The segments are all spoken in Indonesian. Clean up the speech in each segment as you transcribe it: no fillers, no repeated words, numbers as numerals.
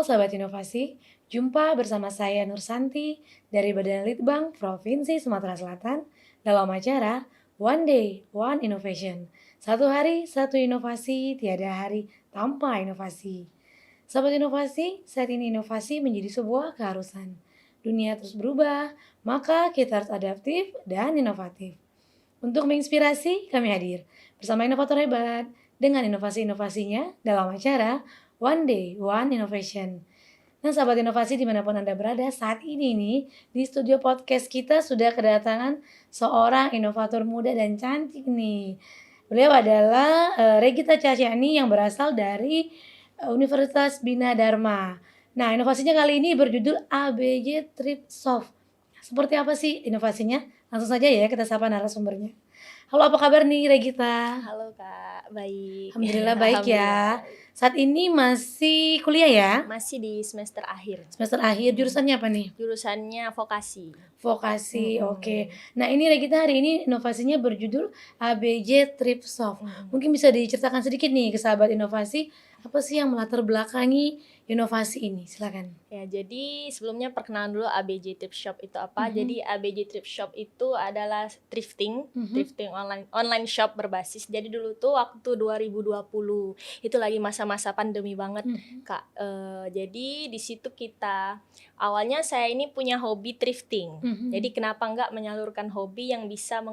Sahabat Inovasi, jumpa bersama saya Nur Santi dari Badan Litbang Provinsi Sumatera Selatan dalam acara One Day, One Innovation. Satu hari, satu inovasi, tiada hari tanpa inovasi. Sahabat Inovasi, saat ini inovasi menjadi sebuah keharusan. Dunia terus berubah, maka kita harus adaptif dan inovatif. Untuk menginspirasi, kami hadir bersama inovator hebat dengan inovasi-inovasinya dalam acara One Day, One Innovation. Nah, sahabat inovasi dimanapun Anda berada, saat ini nih di studio podcast kita sudah kedatangan seorang inovator muda dan cantik nih. Beliau adalah Regita Casyani yang berasal dari Universitas Bina Dharma. Nah, inovasinya kali ini berjudul ABJ Trip Soft. Seperti apa sih inovasinya? Langsung saja ya kita sapa narasumbernya. Halo, apa kabar nih Regita? Halo Kak, baik. Alhamdulillah baik ya. Saat ini masih kuliah ya? Masih di semester akhir. Semester akhir, jurusannya apa nih? Jurusannya vokasi. Vokasi, oke. Nah, ini Regita hari ini inovasinya berjudul ABJ Trip Soft. Mungkin bisa diceritakan sedikit nih ke sahabat inovasi, apa sih yang melatar belakangi inovasi ini? Silakan. Ya, jadi sebelumnya perkenalan dulu ABJ Trip Shop itu apa. Jadi ABJ Trip Shop itu adalah thrifting online shop berbasis. Jadi dulu tuh waktu 2020 itu lagi masa-masa pandemi banget, Kak. Jadi di situ kita awalnya saya ini punya hobi thrifting. Jadi kenapa enggak menyalurkan hobi yang bisa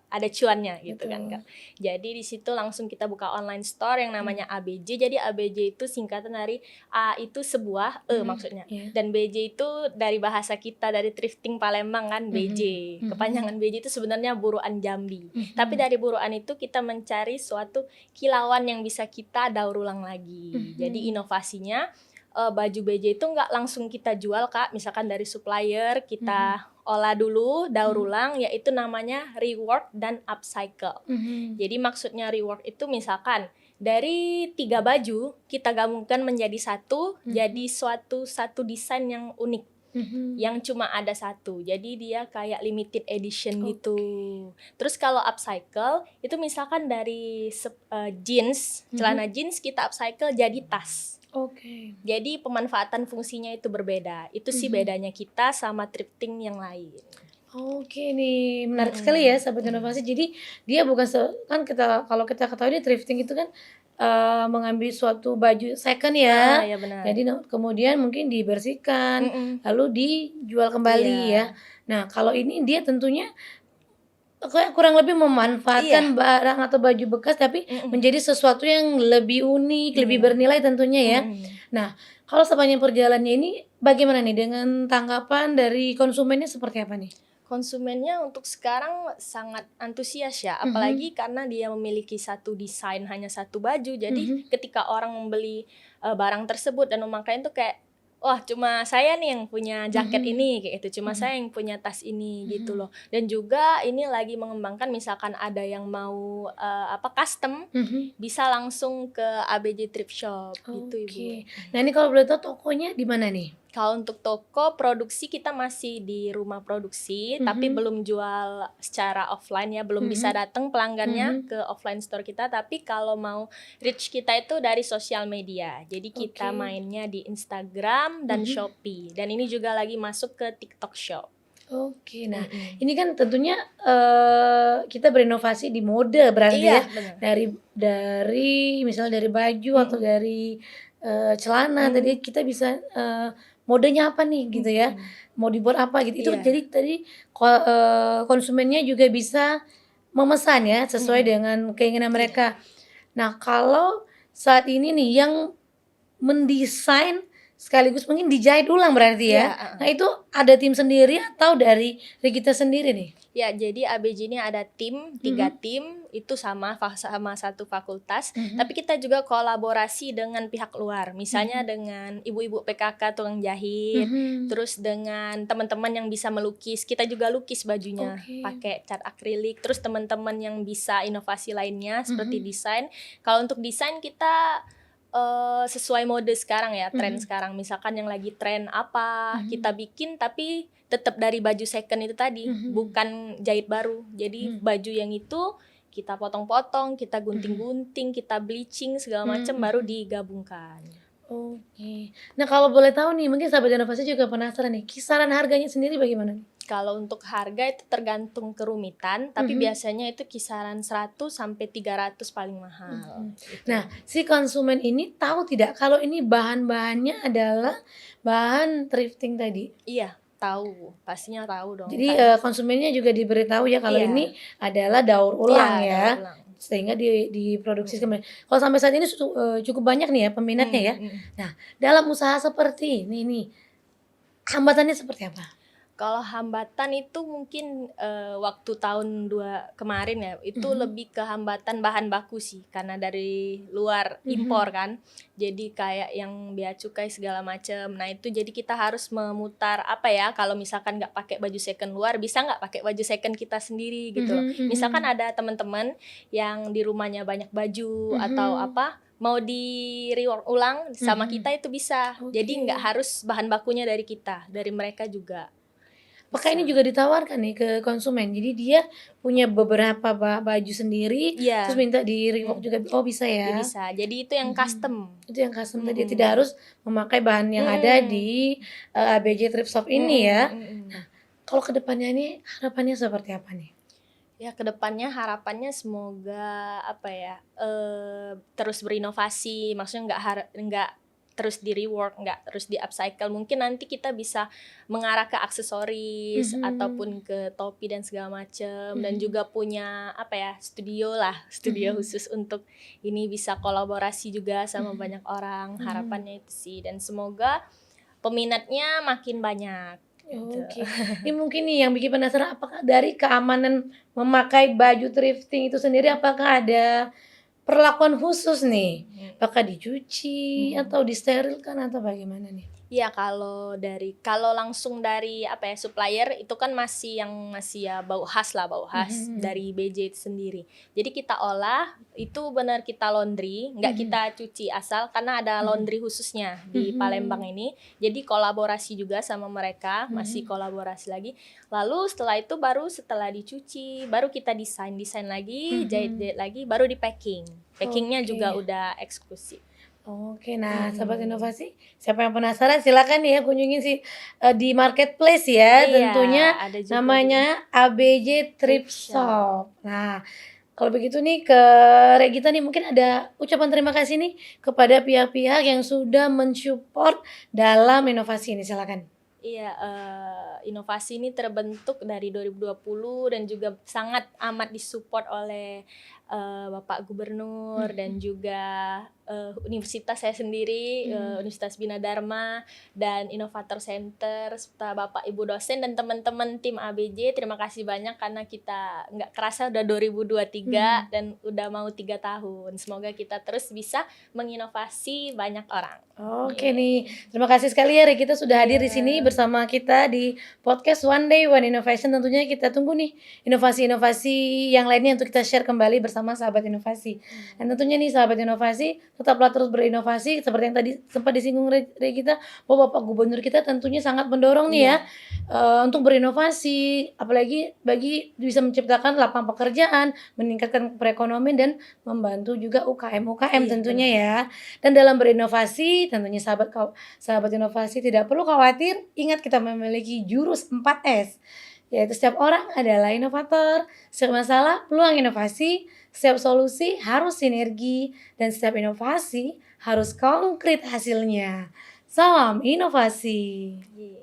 ada cuannya gitu. Betul. Kan Kak. Jadi di situ langsung kita buka online store yang namanya ABJ. Jadi ABJ itu singkatan dari A itu sebuah, maksudnya. Dan BJ itu dari bahasa kita, dari thrifting Palembang kan, BJ. Kepanjangan BJ itu sebenarnya buruan Jambi. Tapi dari buruan itu kita mencari suatu kilauan yang bisa kita daur ulang lagi. Jadi inovasinya baju BJ itu nggak langsung kita jual Kak, misalkan dari supplier kita olah dulu, daur ulang, yaitu namanya rework dan upcycle. Jadi maksudnya rework itu misalkan dari 3 baju kita gabungkan menjadi satu, jadi satu desain yang unik. Yang cuma ada satu, jadi dia kayak limited edition gitu. Terus kalau upcycle itu misalkan dari jeans, celana jeans kita upcycle jadi tas. Jadi pemanfaatan fungsinya itu berbeda. Itu sih bedanya kita sama thrifting yang lain. Oke nih, menarik sekali ya sahabat inovasi. Jadi dia bukan kan kalau kita ketahui thrifting itu kan mengambil suatu baju second ya. Ya benar. Jadi kemudian mungkin dibersihkan, lalu dijual kembali ya. Nah, kalau ini dia tentunya kurang lebih memanfaatkan barang atau baju bekas tapi menjadi sesuatu yang lebih unik, lebih bernilai tentunya ya. Nah, kalau sepanjang perjalanannya ini bagaimana nih dengan tanggapan dari konsumennya seperti apa nih? Konsumennya untuk sekarang sangat antusias ya, apalagi karena dia memiliki satu desain hanya satu baju. Jadi ketika orang membeli barang tersebut dan memakai itu kayak, wah cuma saya nih yang punya jaket ini kayak gitu, cuma saya yang punya tas ini gitu loh. Dan juga ini lagi mengembangkan misalkan ada yang mau custom, bisa langsung ke ABJ Trip Shop gitu Ibu. Nah ini kalau boleh tahu tokonya di mana nih? Kalau untuk toko produksi kita masih di rumah produksi, tapi belum jual secara offline ya, belum bisa datang pelanggannya ke offline store kita. Tapi kalau mau reach kita itu dari sosial media. Jadi kita mainnya di Instagram dan Shopee. Dan ini juga lagi masuk ke TikTok Shop. Nah ini kan tentunya kita berinovasi di mode berarti ya. Dari misalnya dari baju atau dari celana tadi kita bisa modenya apa nih gitu ya, mau dibuat apa gitu. Itu jadi tadi konsumennya juga bisa memesan ya sesuai dengan keinginan mereka. Nah kalau saat ini nih yang mendesain sekaligus mungkin dijahit ulang berarti ya. Nah itu ada tim sendiri atau dari Regita sendiri nih? Ya, jadi ABJ ini ada tim, 3 tim, itu sama satu fakultas. Tapi kita juga kolaborasi dengan pihak luar, misalnya dengan ibu-ibu PKK tukang jahit, terus dengan teman-teman yang bisa melukis, kita juga lukis bajunya pakai cat akrilik. Terus teman-teman yang bisa inovasi lainnya seperti desain. Kalau untuk desain kita sesuai mode sekarang ya, tren sekarang. Misalkan yang lagi tren apa, kita bikin tapi tetap dari baju second itu tadi, bukan jahit baru. Jadi baju yang itu kita potong-potong, kita gunting-gunting, kita bleaching segala macam baru digabungkan. Oke. Nah, kalau boleh tahu nih, mungkin sahabat inovasi juga penasaran nih, kisaran harganya sendiri bagaimana nih? Kalau untuk harga itu tergantung kerumitan, tapi Mhm, biasanya itu kisaran 100 sampai 300 paling mahal, mhm. Nah, gitu. si konsumen ini tahu tidak kalau ini bahan-bahannya adalah bahan thrifting tadi? Iya, tahu, pastinya tahu dong, Jadi, karena konsumennya juga diberitahu ya kalau ini iya, adalah daur iya, ulang daur ya, ulang. sehingga diproduksi Mhm, kembali. Kalau sampai saat ini cukup banyak nih ya peminatnya mhm ya. mhm. Nah, dalam usaha seperti ini nih, hambatannya seperti apa? Kalau hambatan itu mungkin, waktu tahun 2 kemarin ya, itu Mhm, lebih ke hambatan bahan baku sih, karena dari luar mhm, impor kan. Jadi kayak yang bea cukai segala macam. Nah itu jadi kita harus memutar, apa ya, kalau misalkan nggak pakai baju second luar, bisa nggak pakai baju second kita sendiri gitu loh. mhm, Misalkan mhm, ada teman-teman yang di rumahnya banyak baju atau mhm, apa, mau di-rework ulang sama mhm. kita itu bisa. Oke. Jadi nggak harus bahan bakunya dari kita, dari mereka juga. Apakah ini Bisa. juga ditawarkan nih ke konsumen? Jadi dia punya beberapa baju sendiri, terus Iya, minta di-rework mhm, juga, oh bisa ya ya? bisa. Jadi itu yang Mhm. custom. Itu yang custom tadi, tidak Mhm, harus memakai bahan yang ada mhm, di, ABJ Thrift Shop ini mhm ya? mhm. Nah, kalau ke depannya nih harapannya seperti apa nih? Ya kedepannya harapannya semoga apa ya, terus berinovasi, maksudnya nggak terus di-rework, nggak terus di-upcycle. Mungkin nanti kita bisa mengarah ke aksesoris Mhm, ataupun ke topi dan segala macam, dan mhm, juga punya apa ya, studio lah, studio mhm, khusus untuk ini bisa kolaborasi juga sama mhm, banyak orang, mhm. harapannya itu sih. Dan semoga peminatnya makin banyak, gitu. Oke. Ini mungkin nih yang bikin penasaran, apakah dari keamanan memakai baju thrifting itu sendiri, apakah ada perlakuan khusus nih? Mhm Apakah dicuci mhm. atau disterilkan atau bagaimana nih? Iya, kalau langsung dari apa ya, supplier itu kan masih ya bau khas lah, bau khas Mhm, dari BJ itu sendiri. Jadi kita olah, itu benar kita laundry, nggak mhm, kita cuci asal karena ada mhm, laundry khususnya di Palembang mhm, ini. Jadi kolaborasi juga sama mereka, masih mhm, kolaborasi lagi. Lalu setelah dicuci, baru kita desain lagi, mhm. jahit-jahit lagi, baru di-packing. Packing-nya juga Oke. udah eksklusif. Oke, nah Sobat Mhm. Inovasi, siapa yang penasaran silakan nih ya kunjungi di marketplace ya, Iya, tentunya ada juga di namanya ABJ thrift Thrift shop. Shop. Nah, kalau begitu nih ke Regita nih mungkin ada ucapan terima kasih nih kepada pihak-pihak yang sudah men-support dalam inovasi ini, silakan. Iya, inovasi ini terbentuk dari 2020 dan juga sangat amat disupport oleh, Bapak Gubernur dan Mhm, juga, universitas saya sendiri, mhm. Universitas Bina Dharma dan Inovator Center serta Bapak Ibu dosen dan teman-teman tim ABJ. Terima kasih banyak karena kita nggak kerasa udah 2023 Mhm. dan udah mau 3 tahun. Semoga kita terus bisa menginovasi banyak orang. Oke Ye nih, terima kasih sekali ya Regita sudah hadir di sini Iya. bersama kita di podcast One Day One Innovation. Tentunya kita tunggu nih inovasi-inovasi yang lainnya untuk kita share kembali bersama sahabat inovasi. Dan Mmm, tentunya nih sahabat inovasi, tetaplah terus berinovasi seperti yang tadi sempat disinggung Regita, bahwa Bapak Gubernur kita tentunya sangat mendorong nih ya, iya, untuk berinovasi, apalagi bagi bisa menciptakan lapangan pekerjaan, meningkatkan perekonomian dan membantu juga UKM-UKM iya tentunya bener. ya. Dan dalam berinovasi tentunya sahabat inovasi tidak perlu khawatir, ingat kita memiliki jurus 4S, yaitu setiap orang adalah inovator, setiap masalah peluang inovasi, setiap solusi harus sinergi, dan setiap inovasi harus konkret hasilnya. Salam inovasi. Iya.